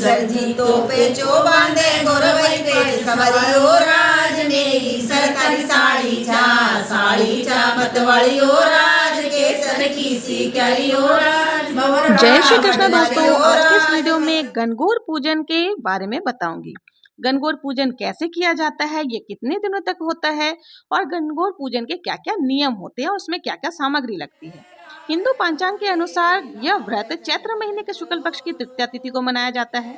ईश्वर जी तो पेचो बांधे गोरवई पेच सवरियो राज में ईश्वर तारी साड़ी चा मतवालियो राज केसर की सी क्यारियो राज। जय श्री कृष्ण दोस्तों, आज के इस वीडियो में गणगौर पूजन के बारे में बताऊंगी। गणगौर पूजन कैसे किया जाता है, ये कितने दिनों तक होता है और गणगौर पूजन के क्या क्या नियम होते हैं और उसमें क्या क्या सामग्री लगती है। हिंदू पंचांग के अनुसार यह व्रत चैत्र महीने के शुक्ल पक्ष की तृतीया तिथि को मनाया जाता है।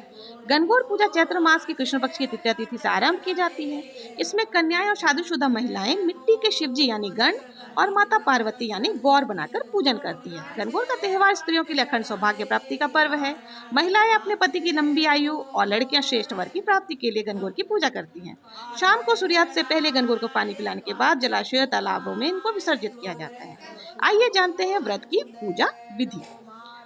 गणगौर पूजा चैत्र मास की कृष्ण पक्ष की तृतीया तिथि से आरंभ की जाती है। इसमें कन्याएं और शादीशुदा महिलाएं मिट्टी के शिवजी यानी गण और माता पार्वती यानी गौर बनाकर पूजन करती है। गणगौर का त्यौहार स्त्रियों के लिए अखंड सौभाग्य प्राप्ति का पर्व है। महिलाएं अपने पति की लंबी आयु और लड़कियां श्रेष्ठ वर की प्राप्ति के लिए गणगौर की पूजा करती हैं। शाम को सूर्यास्त से पहले गणगौर को पानी पिलाने के बाद जलाशय तालाबों में इनको विसर्जित किया जाता है। आइए जानते हैं व्रत की पूजा विधि।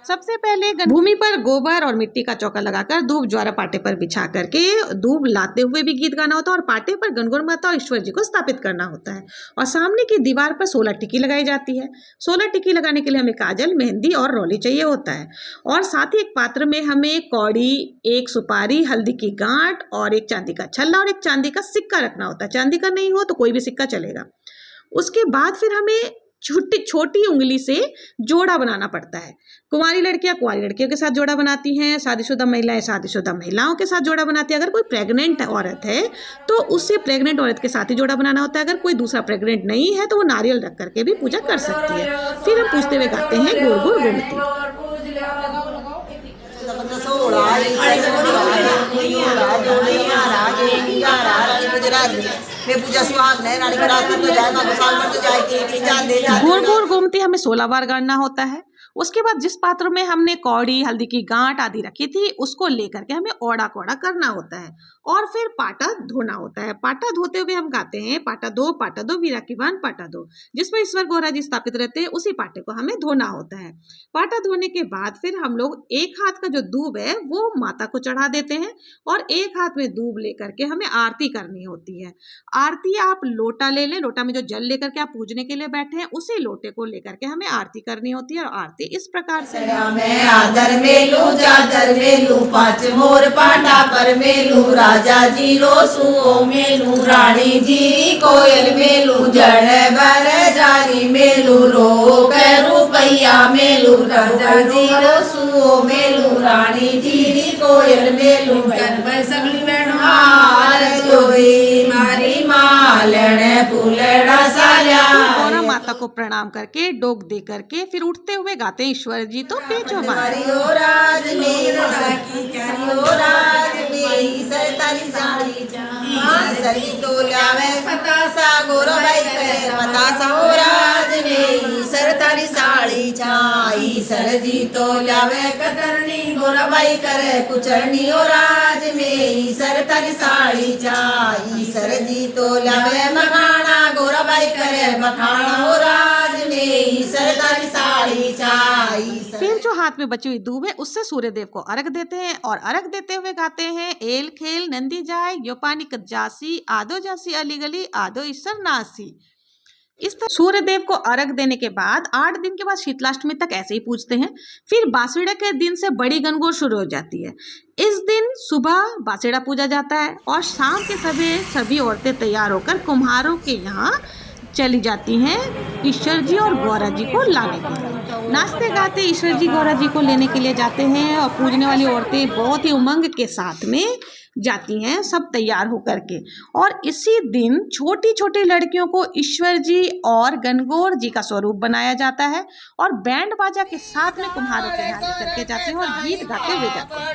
सबसे पहले भूमि पर गोबर और मिट्टी का चौका लगाकर धूप ज्वारा पाटे पर बिछा करके धूप लाते हुए भी गीत गाना होता है और पाटे पर गणगौर माता और ईश्वर जी को स्थापित करना होता है। और सामने की दीवार पर 16 टिक्की लगाई जाती है। 16 टिक्की लगाने के लिए हमें काजल, मेहंदी और रोली चाहिए होता है। और साथ ही एक पात्र में हमें कौड़ी, एक सुपारी, हल्दी की गांठ और एक चांदी का छल्ला और एक चांदी का सिक्का रखना होता है। चांदी का नहीं हो तो कोई भी सिक्का चलेगा। उसके बाद फिर हमें छोटी उंगली से जोड़ा बनाना पड़ता है। कुंवारी लड़कियां कुंवारी लड़कियों के साथ जोड़ा बनाती हैं, शादीशुदा महिलाएं शादीशुदा महिलाओं के साथ जोड़ा बनाती है। अगर कोई प्रेग्नेंट औरत है तो उससे प्रेग्नेंट औरत के साथ ही जोड़ा बनाना होता है। अगर कोई दूसरा प्रेग्नेंट नहीं है तो वो नारियल रख करके भी पूजा कर सकती है। फिर हम पूछते हुए गाते हैं गोर गोर गोमती। गोर गोर गोमती हमें 16 बार गाना होता है। उसके बाद जिस पात्र में हमने कौड़ी, हल्दी की गांठ आदि रखी थी उसको लेकर के हमें ओड़ा कोड़ा करना होता है और फिर पाटा धोना होता है। पाटा धोते हुए हम गाते हैं पाटा दो वीरा की बान पाटा दो। जिसमें ईश्वर गौरा जी स्थापित रहते हैं उसी पाटे को हमें धोना होता है। पाटा धोने के बाद फिर हम लोग एक हाथ का जो दूब है वो माता को चढ़ा देते हैं और एक हाथ में दूब लेकर के हमें आरती करनी होती है। आरती आप लोटा ले लें, लोटा में जो जल लेकर के आप पूजने के लिए बैठे हैं उसी लोटे को लेकर के हमें आरती करनी होती है। और आरती इस प्रकार से मैं आदर मेलू चादर मेलू पांच मोर पाटा पर मेलू राजा जी रो सुओ मेलू रानी जी कोयल मेलू जड़ बर जारी मेलू रो रुपैया मेलू राजा जी रो सुओ मेलू रानी जी कोयल मेलू गन सगली बहन हार जोई मारी मालन फूलड़ा साल्या। गौरा माता को प्रणाम करके डोक दे करके फिर उठते हुए गाते हैं ईश्वर जी तो पेचो राज में सरतारी साड़ी तो लावे पतासा गोरबाई करे पतासा हो राज में सरतारी साड़ी चाई सर जी तो लावे कतरनी गोरबाई करे कुचरनी हो राज में सरतारी साड़ी चाई सर जी तो लावे मखाना गोरबाई करे मखाना हो राज में सरतारी साड़ी चाई। फिर जो हाथ में बची हुई दूब है उससे सूर्य देव को अर्घ देते हैं और अर्घ देते हुए गाते हैं एल खेल नंदी जाए यो पानी कत जासी आदो जासी अली गली आदो ईश्वर नासी। इस तरह सूर्य देव को अर्घ देने के बाद 8 दिन के बाद शीतलाष्टमी तक ऐसे ही पूजते हैं। फिर बासीड़ा के दिन से बड़ी गणगौर शुरू हो जाती है। इस दिन सुबह बासीड़ा पूजा जाता है और शाम के सभी औरतें तैयार होकर कुम्हारों के यहाँ चली जाती हैं ईश्वर जी और गौरा जी को लाने के लिए। नाचते गाते ईश्वर जी गौरा जी को लेने के लिए जाते हैं और पूजने वाली औरतें बहुत ही उमंग के साथ में जाती हैं, सब तैयार होकर के। और इसी दिन छोटी छोटी लड़कियों को ईश्वर जी और गणगौर जी का स्वरूप बनाया जाता है और बैंड बाजा के साथ में कुम्हारों के यहाँ लेकर के जाते हैं और गीत गाते हुए जाते हैं।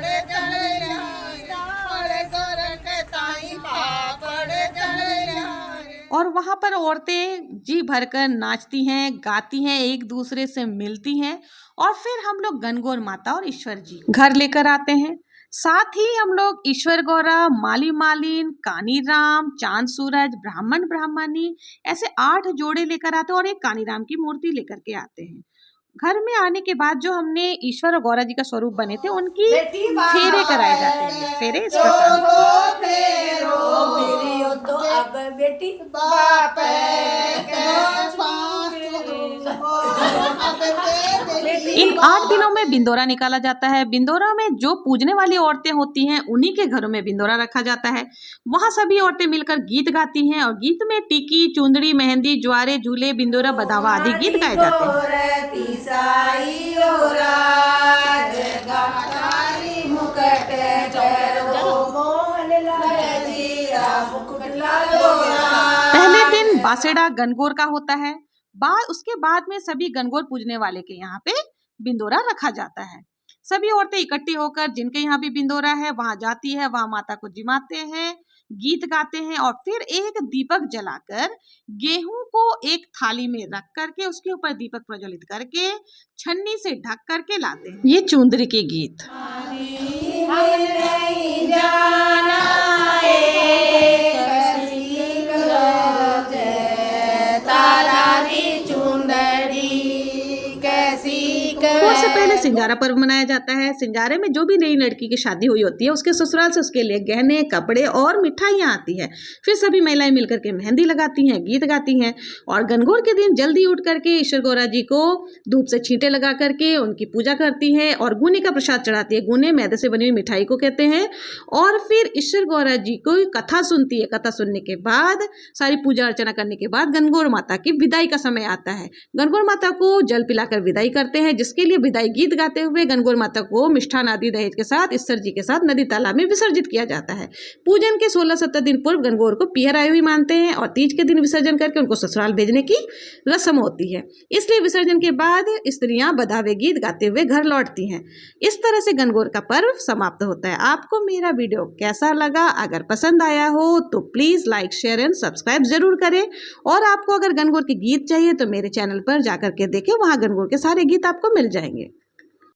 और वहाँ पर औरतें जी भरकर नाचती हैं, गाती हैं, एक दूसरे से मिलती हैं और फिर हम लोग गणगौर माता और ईश्वर जी घर लेकर आते हैं। साथ ही हम लोग ईश्वर गौरा, माली मालिन, कानी राम, चांद सूरज, ब्राह्मण ब्राह्मणी ऐसे 8 जोड़े लेकर आते हैं और एक कानी राम की मूर्ति लेकर के आते हैं। घर में आने के बाद जो हमने ईश्वर और गौरा जी का स्वरूप बने थे उनकी फेरे कराए जाते हैं। फेरे इस प्रकार तो अब बेटी बाप इन 8 दिनों में बिंदोरा निकाला जाता है। बिंदोरा में जो पूजने वाली औरतें होती हैं उन्हीं के घरों में बिंदोरा रखा जाता है। वहाँ सभी औरतें मिलकर गीत गाती हैं और गीत में टिकी, चुंदड़ी, मेहंदी, ज्वारे, झूले, बिंदोरा, बधावा आदि गीत गाए जाते हैं। पहले दिन बासेड़ा गणगौर का होता है। उसके बाद में सभी गणगौर पूजने वाले के यहाँ पे बिंदोरा रखा जाता है। सभी औरतें इकट्ठी होकर जिनके यहाँ भी बिंदोरा है वहां जाती है, वहां माता को जिमाते हैं, गीत गाते हैं और फिर एक दीपक जलाकर गेहूं को एक थाली में रख करके उसके ऊपर दीपक प्रज्वलित करके छन्नी से ढक करके लाते हैं। ये चुंदरी के गीत। उससे पहले सिंजारा पर्व मनाया जाता है। सिंजारे में जो भी नई लड़की की शादी हुई होती है उसके ससुराल से उसके लिए गहने, कपड़े और मिठाइयाँ आती है। फिर सभी महिलाएं मिलकर के मेहंदी लगाती हैं, गीत गाती हैं और गणगौर के दिन जल्दी उठ करके ईश्वर गौरा जी को धूप से छींटे लगा करके उनकी पूजा करती है और गुने का प्रसाद चढ़ाती है। गुने मैदे से बनी हुई मिठाई को कहते हैं। और फिर ईश्वर गौरा जी को कथा सुनती है। कथा सुनने के बाद सारी पूजा अर्चना करने के बाद गणगौर माता की विदाई का समय आता है। गणगौर माता को जल पिलाकर विदाई करते हैं, जिसके लिए विदाई गीत गाते हुए गणगौर माता को मिष्ठान आदि दहेज के साथ ईश्वर जी के साथ नदी तालाब में विसर्जित किया जाता है। पूजन के 16-17 दिन पूर्व गणगौर को पीहर आई हुई मानते हैं और तीज के दिन विसर्जन करके उनको ससुराल भेजने की रस्म होती है। इसलिए विसर्जन के बाद स्त्रियां बधावे गीत गाते हुए घर लौटती हैं। इस तरह से गणगौर का पर्व समाप्त होता है। आपको मेरा वीडियो कैसा लगा? अगर पसंद आया हो तो please like, share and subscribe जरूर करें। और आपको अगर गणगौर के गीत चाहिए तो मेरे चैनल पर जाकर के देखें, वहां गणगौर के सारे गीत आपको मिल जाएंगे।